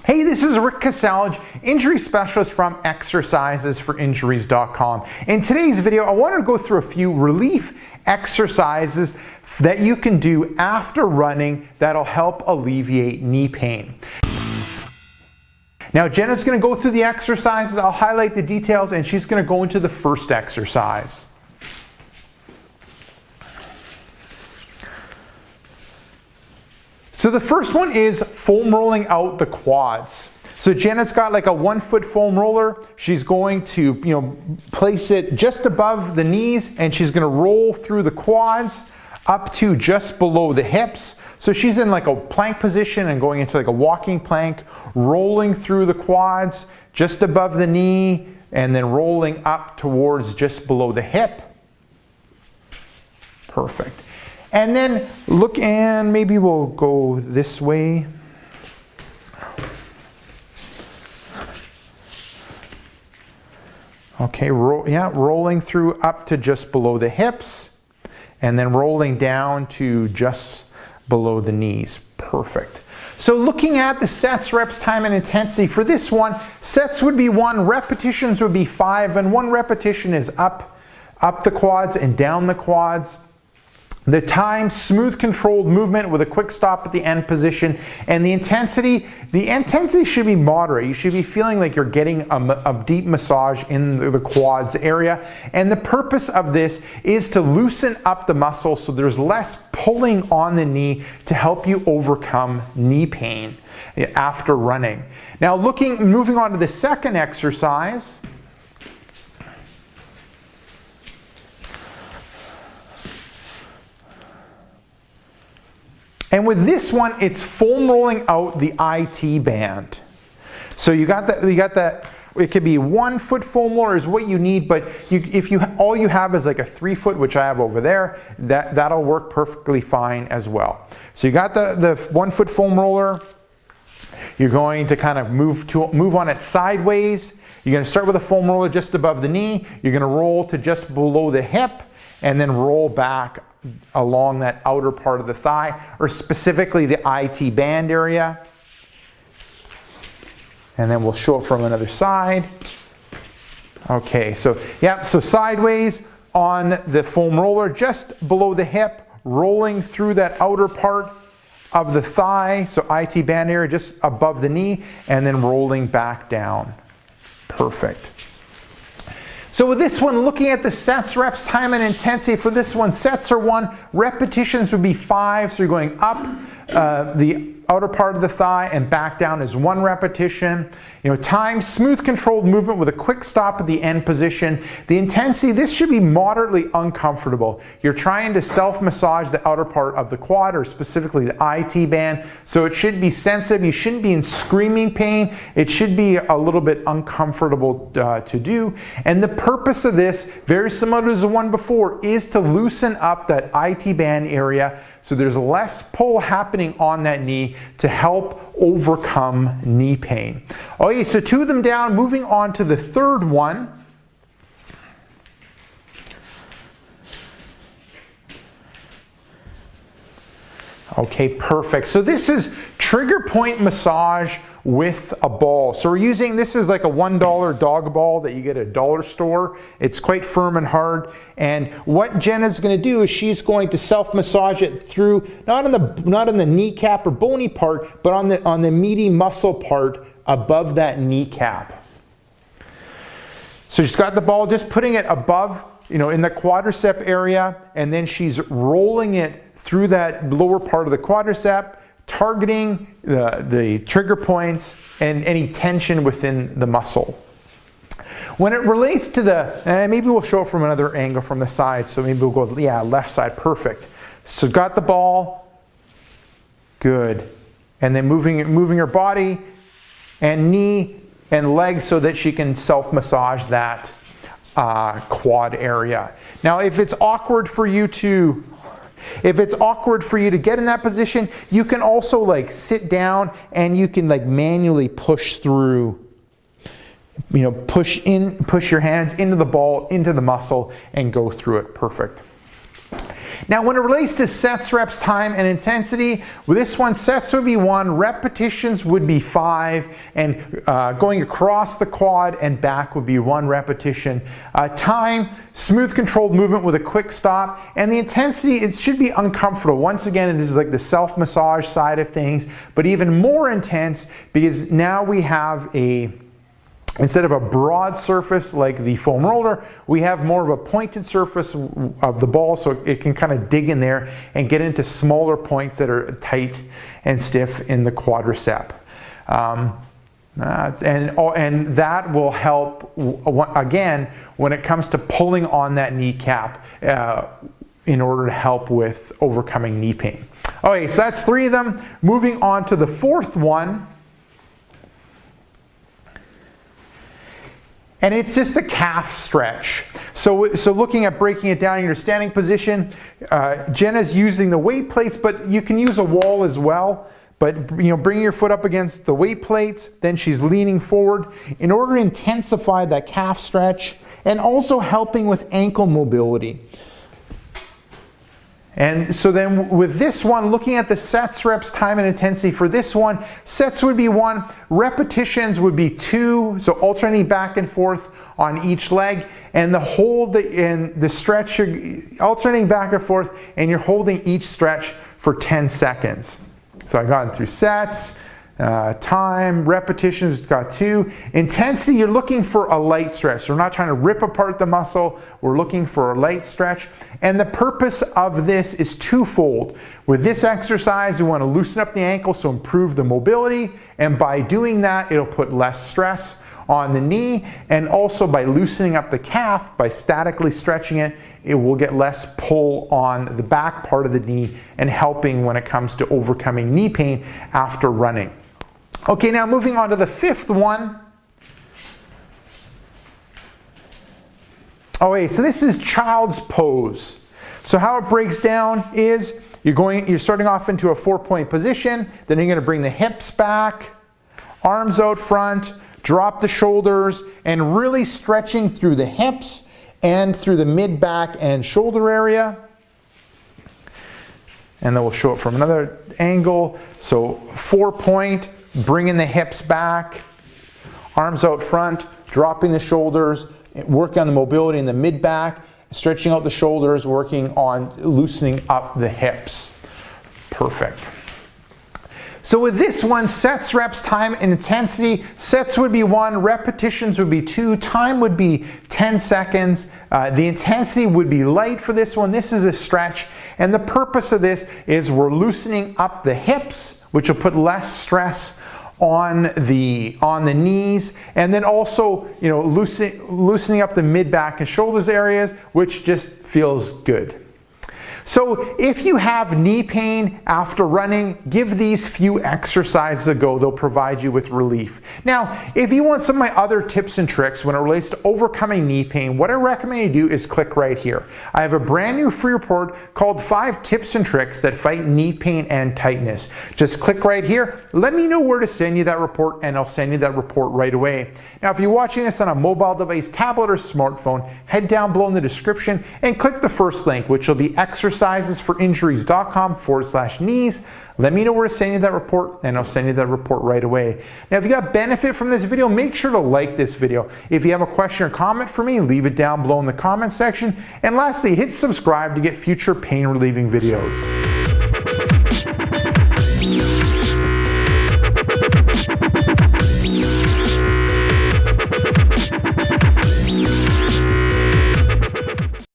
Hey, this is Rick Kasalj, injury specialist from exercisesforinjuries.com. In today's video, I wanted to go through a few relief exercises that you can do after running that'll help alleviate knee pain. Now, Jenna's going to go through the exercises, I'll highlight the details, and she's going to go into the first exercise. So the first one is foam rolling out the quads. So Jenna's got like a 1 foot foam roller. She's going to, place it just above the knees, and she's going to roll through the quads up to just below the hips. So she's in like a plank position and going into like a walking plank, rolling through the quads just above the knee, and then rolling up towards just below the hip. Perfect. And then look, and maybe we'll go this way. Okay, rolling through up to just below the hips, and then rolling down to just below the knees. Perfect. So looking at the sets, reps, time, and intensity, for this one, sets would be 1, repetitions would be 5, and 1 repetition is up the quads and down the quads. The time, smooth controlled movement with a quick stop at the end position. And the intensity should be moderate. You should be feeling like you're getting a deep massage in the quads area. And the purpose of this is to loosen up the muscle so there's less pulling on the knee to help you overcome knee pain after running. Now moving on to the second exercise. And with this one, it's foam rolling out the IT band. So you got that. It could be 1 foot foam roller is what you need, but if all you have is like a 3 foot, which I have over there, that'll work perfectly fine as well. So you got the 1 foot foam roller. You're going to kind of move on it sideways. You're going to start with a foam roller just above the knee. You're going to roll to just below the hip, and then roll back along that outer part of the thigh, or specifically the IT band area. And then we'll show it from another side. Okay, so sideways on the foam roller just below the hip, rolling through that outer part of the thigh, so IT band area just above the knee, and then rolling back down. Perfect. So with this one, looking at the sets, reps, time, and intensity, for this one, sets are 1, repetitions would be 5, so you're going up the outer part of the thigh and back down is 1 repetition. Time, smooth controlled movement with a quick stop at the end position. The intensity, this should be moderately uncomfortable. You're trying to self-massage the outer part of the quad, or specifically the IT band, so it should be sensitive. You shouldn't be in screaming pain. It should be a little bit uncomfortable to do. And the purpose of this, very similar to the one before, is to loosen up that IT band area so there's less pull happening on that knee to help overcome knee pain. Okay, so 2 of them down, moving on to the third one. Okay, perfect. So this is trigger point massage with a ball. So we're using, this is like a $1 dog ball that you get at a dollar store. It's quite firm and hard. And what Jenna's going to do is she's going to self-massage it through, not in the kneecap or bony part, but on the meaty muscle part above that kneecap. So she's got the ball, just putting it above, in the quadricep area, and then she's rolling it through that lower part of the quadricep, targeting the trigger points and any tension within the muscle. When it relates to maybe we'll show it from another angle from the side, so maybe we'll go, left side, perfect. So got the ball, good. And then moving her body and knee and leg so that she can self-massage that quad area. Now, if it's awkward for you to get in that position, you can also sit down and you can manually push through, push your hands into the ball, into the muscle, and go through it. Perfect. Now when it relates to sets, reps, time, and intensity, with this one, sets would be 1, repetitions would be 5, and going across the quad and back would be 1 repetition. Time, smooth controlled movement with a quick stop, and the intensity, it should be uncomfortable. Once again, this is like the self-massage side of things, but even more intense because now we have instead of a broad surface like the foam roller, we have more of a pointed surface of the ball, so it can kind of dig in there and get into smaller points that are tight and stiff in the quadricep. And that will help, again, when it comes to pulling on that kneecap in order to help with overcoming knee pain. Okay, so that's 3 of them. Moving on to the 4th one. And it's just a calf stretch. So looking at breaking it down in your standing position, Jenna's using the weight plates, but you can use a wall as well. But bring your foot up against the weight plates, then she's leaning forward in order to intensify that calf stretch and also helping with ankle mobility. And so then with this one, looking at the sets, reps, time, and intensity for this one, sets would be 1, repetitions would be 2, so alternating back and forth on each leg, and the hold and the stretch, alternating back and forth, and you're holding each stretch for 10 seconds. So I've gone through sets, time, repetitions, we've got 2. Intensity, you're looking for a light stretch. So we're not trying to rip apart the muscle, we're looking for a light stretch. And the purpose of this is twofold. With this exercise, we want to loosen up the ankle, so improve the mobility. And by doing that, it'll put less stress on the knee. And also by loosening up the calf, by statically stretching it, it will get less pull on the back part of the knee and helping when it comes to overcoming knee pain after running. Okay, now moving on to the 5th one. Okay, so this is child's pose. So how it breaks down is you're starting off into a 4-point position, then you're going to bring the hips back, arms out front, drop the shoulders, and really stretching through the hips and through the mid-back and shoulder area. And then we'll show it from another angle. So 4-point, bringing the hips back, arms out front, dropping the shoulders, working on the mobility in the mid-back, stretching out the shoulders, working on loosening up the hips. Perfect. So with this one, sets, reps, time, and intensity, sets would be 1, repetitions would be 2, time would be 10 seconds. The intensity would be light for this one. This is a stretch. And the purpose of this is we're loosening up the hips, which will put less stress on the knees, and then also loosening up the mid-back and shoulders areas, which just feels good. So if you have knee pain after running, give these few exercises a go. They'll provide you with relief. Now, if you want some of my other tips and tricks when it relates to overcoming knee pain, what I recommend you do is click right here. I have a brand new free report called 5 Tips and Tricks That Fight Knee Pain and Tightness. Just click right here. Let me know where to send you that report, and I'll send you that report right away. Now, if you're watching this on a mobile device, tablet, or smartphone, head down below in the description and click the first link, which will be exercisesforinjuries.com/knees. Let me know where to send you that report, and I'll send you that report right away. Now, if you got benefit from this video, make sure to like this video. If you have a question or comment for me, leave it down below in the comment section. And lastly, hit subscribe to get future pain relieving videos.